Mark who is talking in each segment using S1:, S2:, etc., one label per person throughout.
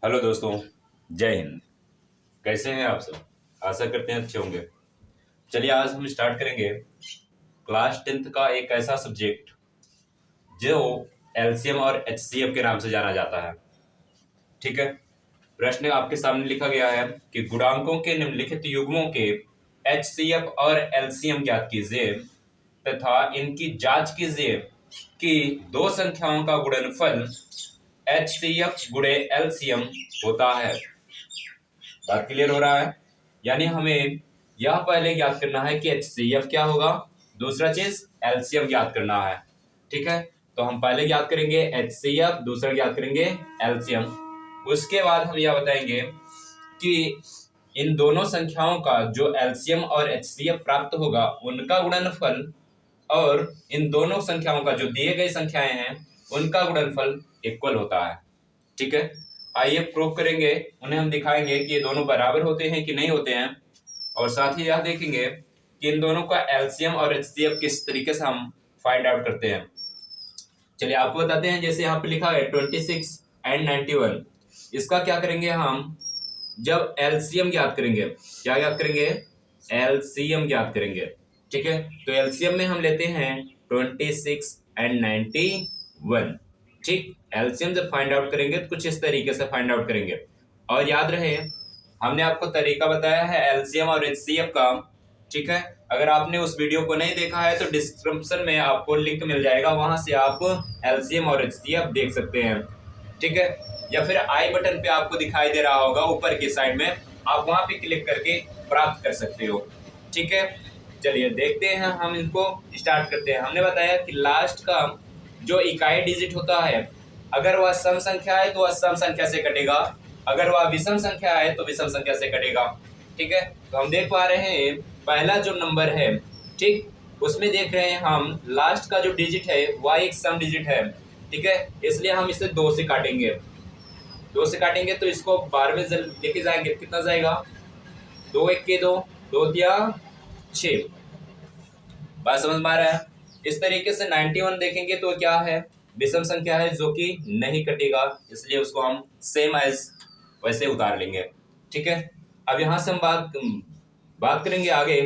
S1: Hello दोस्तों, जय हिंद। कैसे हैं आप सब? आशा करते हैं अच्छे होंगे। चलिए आज हम स्टार्ट करेंगे क्लास 10th का एक ऐसा सब्जेक्ट जो एलसीएम और एचसीएफ के नाम से जाना जाता है। ठीक है। प्रश्न आपके सामने लिखा गया है कि गुणांकों के निम्नलिखित युग्मों के एचसीएफ और एलसीएम ज्ञात कीजिए तथा इनकी जांच कीजिए कि दो संख्याओं का गुणनफल एचसीएफ गुणे एलसीएम होता है। बात क्लियर हो रहा है? यानी हमें यह पहले ज्ञात करना है कि एचसीएफ क्या होगा, दूसरा चीज एलसीएम ज्ञात करना है। ठीक है, तो हम पहले ज्ञात करेंगे एचसीएफ, दूसरा ज्ञात करेंगे एलसीएम। उसके बाद हम यह बताएंगे कि इन दोनों संख्याओं का जो एलसीएम और एचसीएफ प्राप्त होगा उनका गुणनफल और इन दोनों संख्याओं का जो दिए गए संख्याएं हैं उनका गुणनफल इक्वल होता है। ठीक है, आइए प्रूव करेंगे। उन्हें हम दिखाएंगे कि ये दोनों बराबर होते हैं कि नहीं होते हैं, और साथ ही यह देखेंगे कि इन दोनों का एलसीएम और एचसीएफ किस तरीके से हम फाइंड आउट करते हैं। चलिए आपको बताते हैं। जैसे यहाँ पे लिखा है 26 एंड 91, इसका क्या करेंगे हम, जब एलसीएम ज्ञात करेंगे। क्या ज्ञात करेंगे? एलसीएम ज्ञात करेंगे। ठीक है, तो एलसीएम में हम लेते हैं 26 एंड 91। ठीक, एलसीएम जब फाइंड आउट करेंगे तो कुछ इस तरीके से फाइंड आउट करेंगे। और याद रहे हमने आपको तरीका बताया है एलसीएम और एचसीएफ का। ठीक है, अगर आपने उस वीडियो को नहीं देखा है तो डिस्क्रिप्शन में आपको लिंक मिल जाएगा, वहां से आप एलसीएम और एचसीएफ देख सकते हैं। ठीक है, या फिर आई बटन पे आपको दिखाई दे रहा होगा ऊपर की साइड में, आप वहां पे क्लिक करके प्राप्त कर सकते हो। ठीक है, चलिए देखते हैं, हम इनको स्टार्ट करते हैं। हमने बताया कि लास्ट का जो इकाई डिजिट होता है, अगर वह सम संख्या है तो वह सम संख्या से कटेगा, अगर वह विषम संख्या है तो विषम संख्या से कटेगा। ठीक है, तो हम देख पा रहे हैं पहला जो नंबर है, ठीक, उसमें देख रहे हैं हम लास्ट का जो डिजिट है वह एक सम डिजिट है। ठीक है, इसलिए हम इसे 2 से काटेंगे। 2 से काटेंगे तो इसको 12 में लेके जाएंगे, कितना जाएगा? 2 1 के 2, 2 दिया 6। बात समझ में आ रहा है? इस तरीके से 91 देखेंगे तो क्या है, विषम संख्या है जो कि नहीं कटेगा, इसलिए उसको हम सेम एज वैसे उतार लेंगे। ठीक है, अब यहां से हम बात करेंगे आगे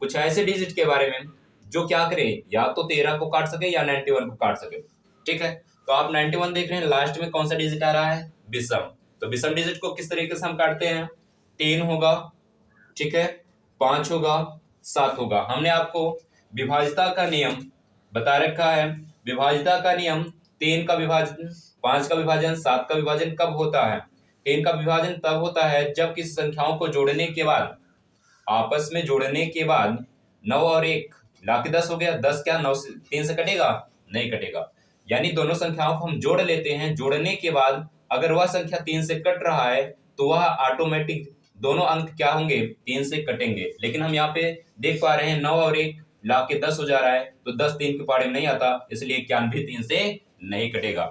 S1: कुछ ऐसे डिजिट के बारे में जो क्या करें, या तो 13 को काट सके या 91 को काट सके। ठीक है, तो आप 91 देख रहे हैं, लास्ट में कौन सा डिजिट आ रहा है? विषम। तो विषम डिजिट को किस तरीके से हम काटते हैं? 3 होगा, ठीक है, 5 होगा, 7 होगा। हमने आपको विभाजिता का नियम बता रखा है। विभाजिता का नियम 3 का विभाजन, 5 का विभाजन, 7 का विभाजन कब होता है? 3 का विभाजन तब होता है जब किसी संख्याओं को जोड़ने के बाद, आपस में जोड़ने के बाद 9 और 1 लाके 10 हो गया। 10 क्या 9 से 3 से कटेगा? नहीं कटेगा। यानी दोनों संख्याओं को हम जोड़ लेते हैं, जोड़ने के बाद अगर वह संख्या 3 से कट रहा है तो वह ऑटोमेटिक दोनों अंक क्या होंगे? 3 से कटेंगे। लेकिन हम यहाँ पे देख पा रहे हैं 9 और 1 लाके 10 हो जा रहा है, तो 10 3 के पाड़े में नहीं आता, इसलिए 91 3 से नहीं कटेगा।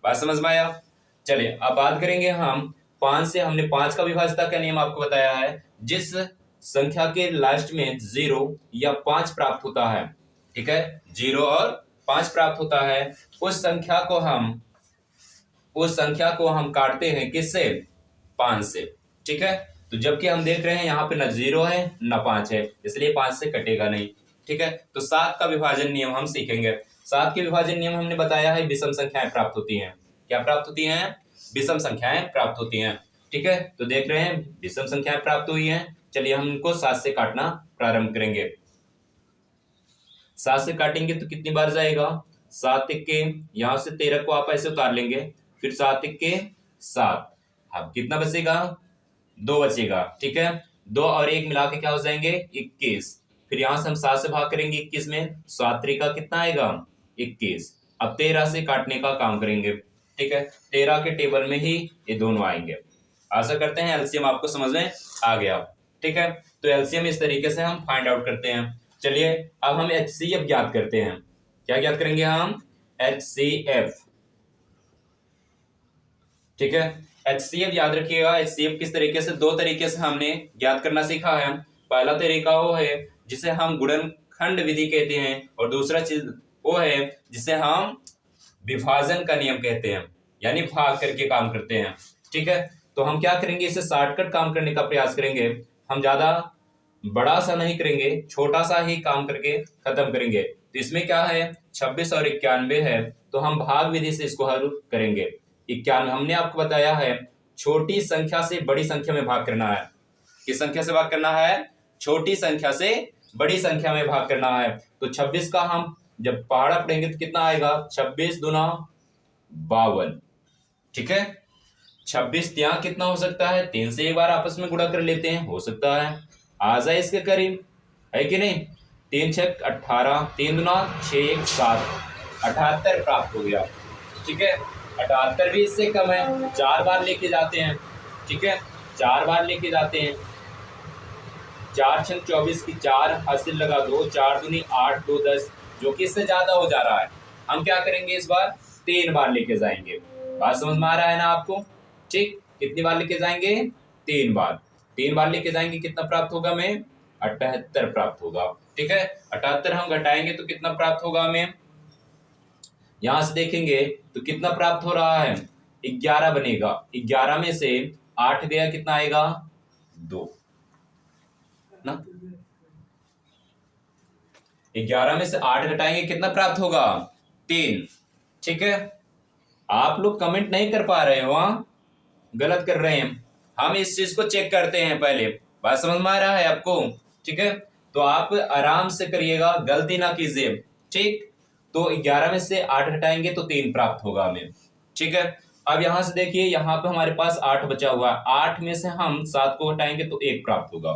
S1: बात समझ में आया? चलिए अब बात करेंगे हम 5 से। हमने 5 का विभाजिता का नियम आपको बताया है। जिस संख्या के लास्ट में 0 या 5 प्राप्त होता है, ठीक है, 0 और 5 प्राप्त होता है, उस संख्या को हम काटते हैं किससे? 5 से। ठीक है, तो जबकि हम देख रहे हैं यहाँ पे न 0 है न 5 है, इसलिए 5 से कटेगा नहीं। ठीक है, तो 7 का विभाजन नियम हम सीखेंगे। 7 के विभाजन नियम हमने बताया है, विषम संख्याएं प्राप्त होती हैं। क्या प्राप्त होती हैं? विषम संख्याएं प्राप्त होती हैं। ठीक है, तो देख रहे हैं विषम संख्याएं प्राप्त हुई हैं। चलिए हम इनको 7 से काटना प्रारंभ करेंगे। 7 से काटेंगे तो कितनी बार जाएगा? 7 के, यहां से 13 को आप ऐसे उतार लेंगे, फिर 7 के 7, अब कितना बचेगा? 2 बचेगा। ठीक है, 2 और 1 मिला के क्या हो जाएंगे? 21। फिर यहां से हम 7 से भाग करेंगे 21 में, 7 का कितना आएगा? 21। अब 13 से काटने का काम करेंगे। ठीक है, 13 के टेबल में ही ये दोनों आएंगे। आशा करते हैं एलसीएम आपको समझ में आ गया। ठीक है, तो एलसीएम इस तरीके से हम फाइंड आउट करते हैं। चलिए अब हम एचसीएफ ज्ञात करते हैं। क्या ज्ञात करेंगे हम? एचसीएफ। ठीक है, एचसीएफ याद रखिएगा। एचसीएफ किस तरीके से, 2 तरीके से हमने ज्ञात करना सीखा है। पहला तरीका वो है जिसे हम गुणनखंड विधि कहते हैं, और दूसरा चीज वो है जिसे हम विभाजन का नियम कहते हैं, यानी भाग करके काम करते हैं। ठीक है, तो हम क्या करेंगे, इसे शॉर्टकट काम करने का प्रयास करेंगे। हम ज्यादा बड़ा सा नहीं करेंगे, छोटा सा ही काम करके खत्म करेंगे। तो इसमें क्या है, 26 और 91 है, तो हम भाग विधि से इसको हल करेंगे। 91 हमने आपको बताया है छोटी संख्या से बड़ी संख्या में भाग करना है। किस संख्या से भाग करना है, छोटी संख्या से बड़ी संख्या में भाग करना है। तो 26 का हम जब पहाड़ा पढ़ेंगे तो कितना आएगा, 26 दूना 52। ठीक है, 26 यहाँ कितना हो सकता है, 3 से एक बार आपस में गुणा कर लेते हैं, हो सकता है आ जाए इसके करीब, है कि नहीं। 3 6 18, 3 दूना 6 1 7, 78 प्राप्त हो गया। ठीक है, 78 भी इससे कम है, 4 बार लेके जाते हैं। ठीक है, 4 बार लेके जाते हैं, 4 6 24 की 4 हासिल लगा 2, 4 दूनी 8 2 10, जो कि इससे ज्यादा हो जा रहा है। हम क्या करेंगे, इस बार 3 बार लेके जाएंगे। बात समझ में आ रहा है ना आपको। ठीक, कितनी बार लेके जाएंगे, 3 बार। 3 बार लेके जाएंगे, कितना प्राप्त होगा हमें, 78 प्राप्त होगा। ठीक है, 78 हम घटाएंगे तो कितना प्राप्त होगा हमें, यहां से देखेंगे तो कितना प्राप्त हो रहा है, 11 बनेगा। 11 में से 8 गया, कितना आएगा, 2 ना। 11 में से 8 घटाएंगे, कितना प्राप्त होगा, 3। ठीक है, आप लोग कमेंट नहीं कर पा रहे हो, गलत कर रहे हैं। हम इस चीज को चेक करते हैं पहले। बात समझ में आ रहा है आपको। ठीक है, तो आप आराम से करिएगा, गलती ना कीजिए। ठीक, तो 11 में से 8 घटाएंगे तो 3 प्राप्त होगा हमें। ठीक है, अब यहां से देखिए, यहाँ पे हमारे पास 8 बचा हुआ है, 8 में से हम 7 को हटाएंगे तो 1 प्राप्त होगा।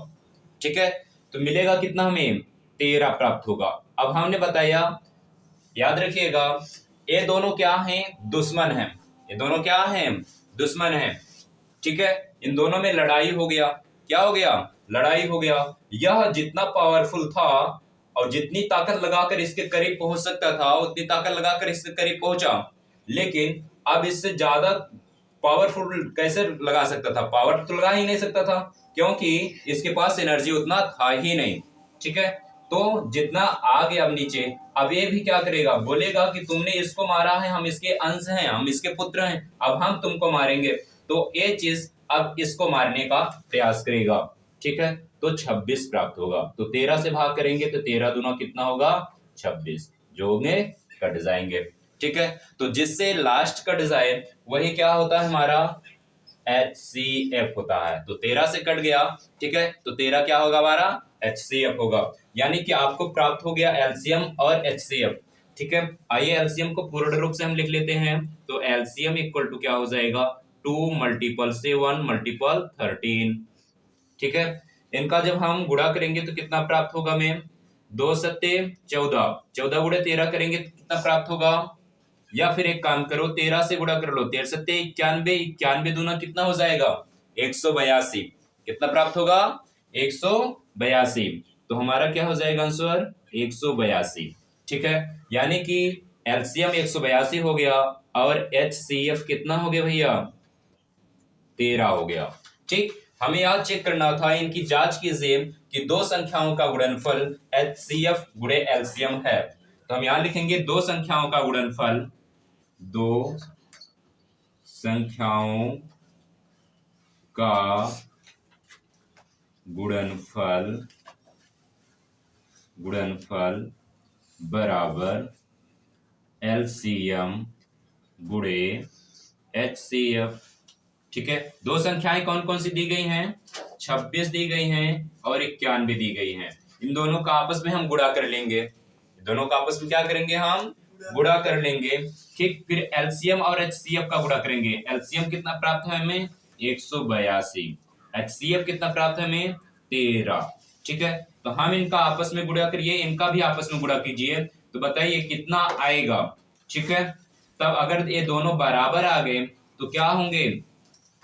S1: ठीक है, तो मिलेगा कितना हमें, 13 प्राप्त होगा। अब हमने बताया, याद रखिएगा, ये दोनों क्या हैं, दुश्मन हैं। ये दोनों क्या हैं, दुश्मन हैं। ठीक है, इन दोनों में लड़ाई हो गया। क्या हो गया, लड़ाई हो गया। यह जितना पावरफुल था और जितनी ताकत लगाकर इसके करीब पहुंच सकता था, उतनी ताकत लगाकर इसके करीब पहुंचा, लेकिन अब इससे ज्यादा पावरफुल कैसे लगा सकता था, पावर तो लगा ही नहीं सकता था, क्योंकि इसके पास एनर्जी उतना था ही नहीं। ठीक है, तो जितना आ गया अब नीचे, अब ये भी क्या करेगा, बोलेगा कि तुमने इसको मारा है, हम इसके अंश हैं, हम इसके पुत्र हैं, अब हम तुमको मारेंगे। तो ये चीज अब इसको मारने का प्रयास करेगा। ठीक है, तो 26 प्राप्त होगा। तो 13 से भाग करेंगे तो 13 दूना कितना होगा, 26, जो होंगे कट जाएंगे। ठीक है, तो जिससे लास्ट कट जाए वही क्या होता है हमारा, HCF होता है। तो 13 से कट गया। ठीक है, तो 13 क्या होगा हमारा, HCF होगा। यानी कि आपको प्राप्त हो गया एलसीएम और HCF। ठीक है, आइए एलसीएम को पूर्ण रूप से हम लिख लेते हैं। तो एलसीएम इक्वल टू क्या हो जाएगा, 2 मल्टीपल से 1 मल्टीपल 13। ठीक है, इनका जब हम गुणा करेंगे तो कितना प्राप्त होगा हमें, 2 सत्ते 14, 14 गुणे 13 करेंगे तो कितना प्राप्त होगा, या फिर एक काम करो, 13 से गुणा कर लो, 13 सत्ते 91, 91 दूना कितना हो जाएगा, 182। कितना प्राप्त होगा, 182। तो हमारा क्या हो जाएगा आंसर, 182। ठीक है, यानी कि एलसीएम 182 हो गया और HCF कितना हो गया भैया, 13 हो गया। ठीक, हमें यहाँ चेक करना था, इनकी जांच कीजिए कि दो संख्याओं का गुणनफल HCF गुणे एलसीएम है। तो हम यहां लिखेंगे दो संख्याओं का गुणनफल, दो संख्याओं का गुणनफल बराबर एलसीएम गुणे HCF। ठीक है, दो संख्याएं कौन कौन सी दी गई हैं, 26 दी गई हैं और 91 दी गई हैं। इन दोनों का आपस में हम गुणा कर लेंगे। दोनों का आपस में क्या करेंगे, हम गुणा कर लेंगे। ठीक, फिर एलसीएम और HCF का गुणा करेंगे। एलसीएम कितना प्राप्त है हमें, 182। HCF कितना प्राप्त है हमें, 13। ठीक है, तो हम इनका आपस में गुणा करिए, इनका भी आपस में गुणा कीजिए, तो बताइए कितना आएगा। ठीक है, तब अगर ये दोनों बराबर आ गए तो क्या होंगे,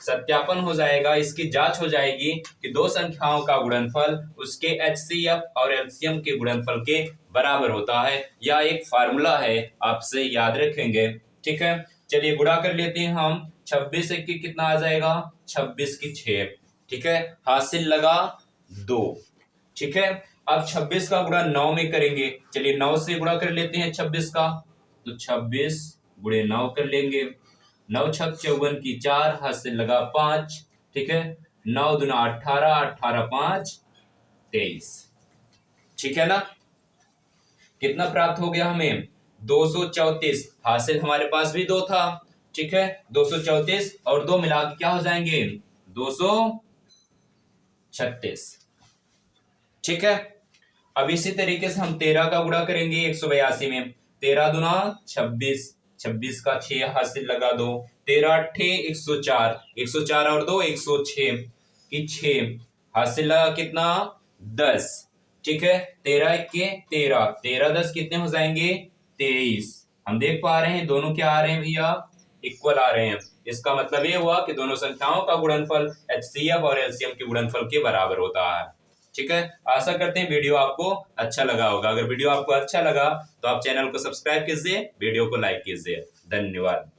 S1: सत्यापन हो जाएगा, इसकी जांच हो जाएगी कि दो संख्याओं का गुणनफल उसके HCF और एलसीएम के गुणनफल के बराबर होता है। यह एक फार्मूला है, आपसे याद रखेंगे। ठीक है, चलिए गुणा कर लेते हैं हम। 26 की कितना आ जाएगा, 26 की 6। ठीक है, हासिल लगा 2। ठीक है, अब 26 का गुणा 9 में करेंगे। चलिए 9 से गुणा कर लेते हैं 26 का, तो 26 गुणे 9 कर लेंगे। 9 छक 54 की 4, हाथ से लगा 5, ठीक है। 9 दूना 18, 18 5 23, ठीक है ना। कितना प्राप्त हो गया हमें? 234। हासिल हमारे पास भी 2 था, ठीक है। 234 और 2 मिला के क्या हो जाएंगे? 236, ठीक है। अब इसी तरीके से हम 13 का गुणा करेंगे 182 में। 13 दूना 26, 26 का 6 हासिल लगा दो। 13 अट्ठे 104, 104 और 2 106 की 6 हासिल लगा कितना? 10, ठीक है। 13 के 13, 13 10 कितने हो जाएंगे? 23। हम देख पा रहे हैं दोनों क्या आ रहे हैं भैया? इक्वल आ रहे हैं। इसका मतलब ये हुआ कि दोनों संख्याओं का गुणनफल HCF और LCM के गुणनफल के बराबर होता है, ठीक है। आशा करते हैं वीडियो आपको अच्छा लगा होगा। अगर वीडियो आपको अच्छा लगा तो आप चैनल को सब्सक्राइब कीजिए, वीडियो को लाइक कीजिए। धन्यवाद।